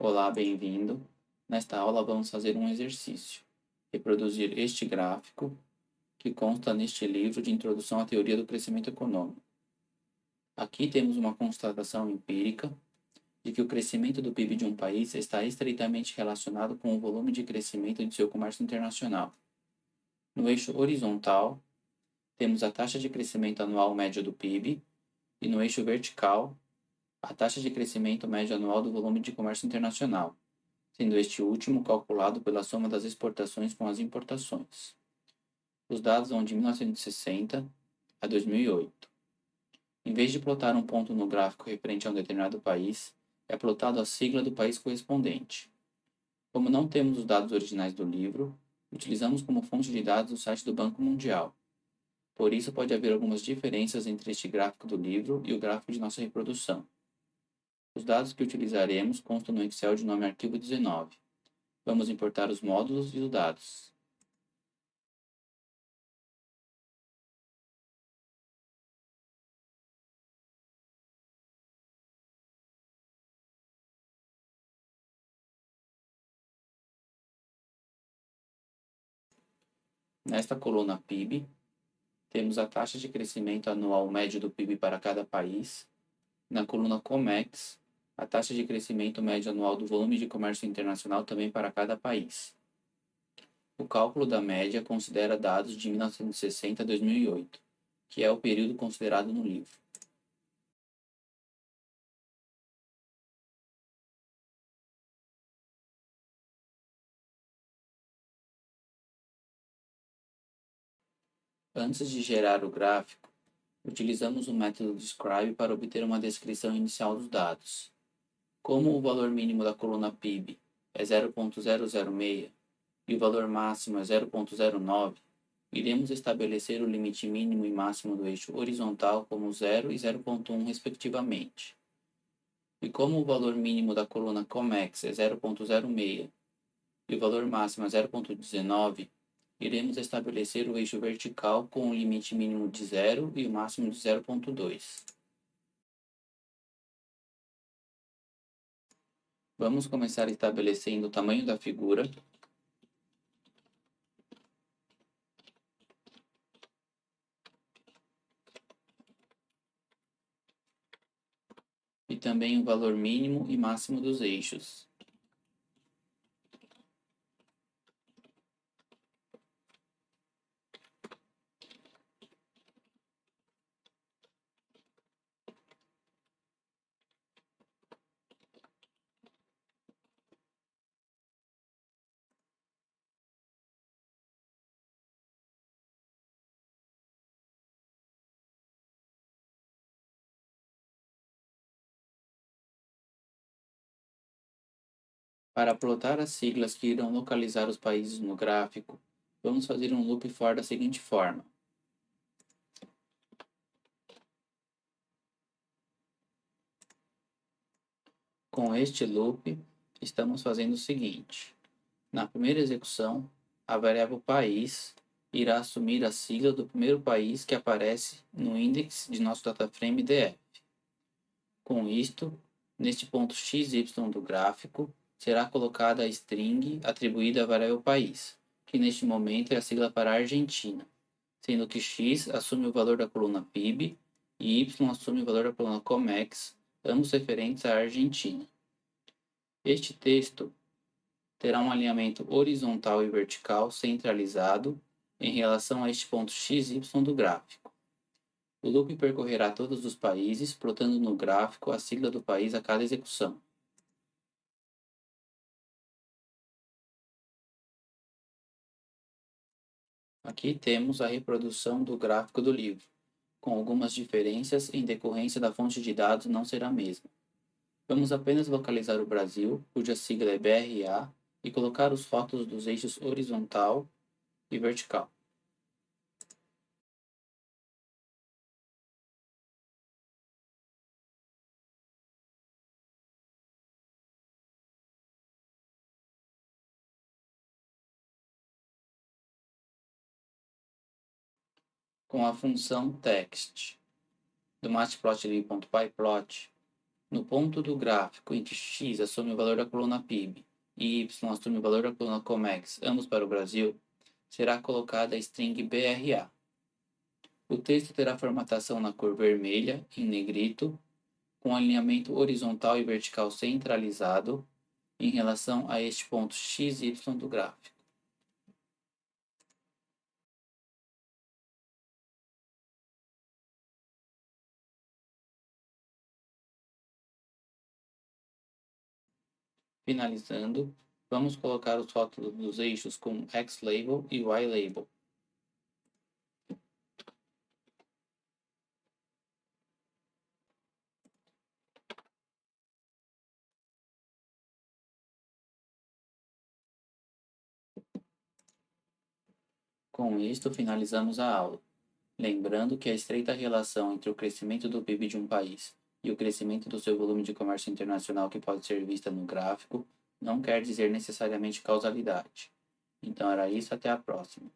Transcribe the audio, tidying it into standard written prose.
Olá, bem-vindo. Nesta aula vamos fazer um exercício. Reproduzir este gráfico que consta neste livro de Introdução à Teoria do Crescimento Econômico. Aqui temos uma constatação empírica de que o crescimento do PIB de um país está estreitamente relacionado com o volume de crescimento de seu comércio internacional. No eixo horizontal, temos a taxa de crescimento anual média do PIB e no eixo vertical, a taxa de crescimento médio anual do volume de comércio internacional, sendo este último calculado pela soma das exportações com as importações. Os dados vão de 1960 a 2008. Em vez de plotar um ponto no gráfico referente a um determinado país, é plotado a sigla do país correspondente. Como não temos os dados originais do livro, utilizamos como fonte de dados o site do Banco Mundial. Por isso, pode haver algumas diferenças entre este gráfico do livro e o gráfico de nossa reprodução. Os dados que utilizaremos constam no Excel de nome arquivo 19. Vamos importar os módulos e os dados. Nesta coluna PIB, temos a taxa de crescimento anual médio do PIB para cada país. Na coluna COMEX, a taxa de crescimento médio anual do volume de comércio internacional também para cada país. O cálculo da média considera dados de 1960 a 2008, que é o período considerado no livro. Antes de gerar o gráfico, utilizamos o método describe para obter uma descrição inicial dos dados. Como o valor mínimo da coluna PIB é 0,006 e o valor máximo é 0,09, iremos estabelecer o limite mínimo e máximo do eixo horizontal como 0 e 0,1 respectivamente. E como o valor mínimo da coluna COMEX é 0,06 e o valor máximo é 0,19, iremos estabelecer o eixo vertical com o limite mínimo de 0 e o máximo de 0,2. Vamos começar estabelecendo o tamanho da figura. E também o valor mínimo e máximo dos eixos. Para plotar as siglas que irão localizar os países no gráfico, vamos fazer um loop for da seguinte forma. Com este loop, estamos fazendo o seguinte. Na primeira execução, a variável país irá assumir a sigla do primeiro país que aparece no índice de nosso dataframe DF. Com isto, neste ponto XY do gráfico, será colocada a string atribuída à variável país, que neste momento é a sigla para a Argentina, sendo que x assume o valor da coluna PIB e y assume o valor da coluna COMEX, ambos referentes à Argentina. Este texto terá um alinhamento horizontal e vertical centralizado em relação a este ponto XY do gráfico. O loop percorrerá todos os países, plotando no gráfico a sigla do país a cada execução. Aqui temos a reprodução do gráfico do livro, com algumas diferenças em decorrência da fonte de dados não ser a mesma. Vamos apenas localizar o Brasil, cuja sigla é BRA, e colocar os rótulos dos eixos horizontal e vertical. Com a função text do matplotlib.pyplot, No ponto do gráfico em que x assume o valor da coluna PIB e y assume o valor da coluna COMEX, ambos para o Brasil, será colocada a string BRA. O texto terá formatação na cor vermelha, em negrito, com alinhamento horizontal e vertical centralizado em relação a este ponto x e y do gráfico. Finalizando, vamos colocar os rótulos dos eixos com X-Label e Y-Label. Com isto, finalizamos a aula. Lembrando que a estreita relação entre o crescimento do PIB de um país e o crescimento do seu volume de comércio internacional que pode ser vista no gráfico não quer dizer necessariamente causalidade. Então era isso, até a próxima.